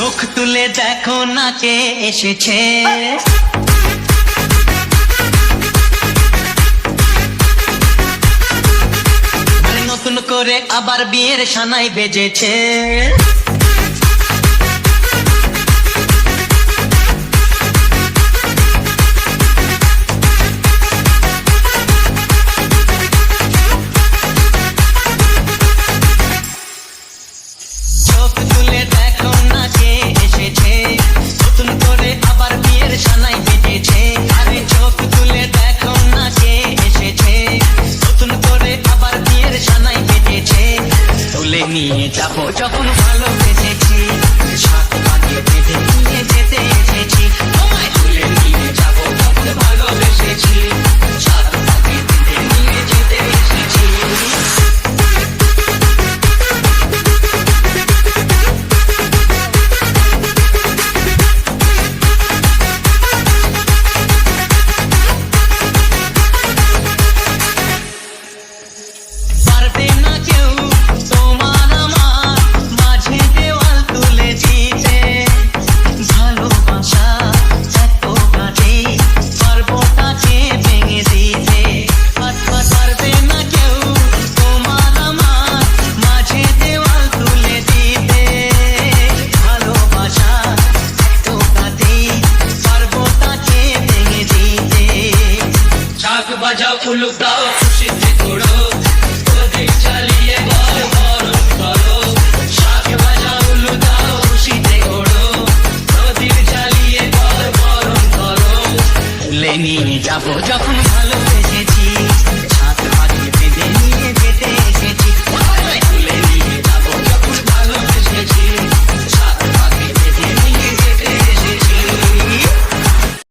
চোখ তুলে দেখো না কে এসেছে, নতুন করে আবার বিয়ের সানাই বেজেছে। চোখ তুলে দেখো না কে এসেছে, নতুন করে আবার বিয়ের সানাই বেজেছে। আরে চোখ তুলে দেখো না কে এসেছে, নতুন করে আবার বিয়ের সানাই বেজেছে। তুলে নিয়ে যাবো যখন ভালোবেসেছি, সাত পাকে বেঁধে নিয়ে যেতে এসেছি। তোমায় তুলে নিয়ে যাবো যখন ভালোবেসেছি, সাত পাকে বেঁধে নিয়ে যেতে এসেছি। বাজাও উলুক দাও খুশিতে ঘোড়ো, প্রদীপ জ্বালিয়ে বল বরণ করো। শাক বাজাও উলুক দাও খুশিতে ঘোড়ো, প্রদীপ জ্বালিয়ে বল বরণ করো। তুলে নিয়ে যাবো যখন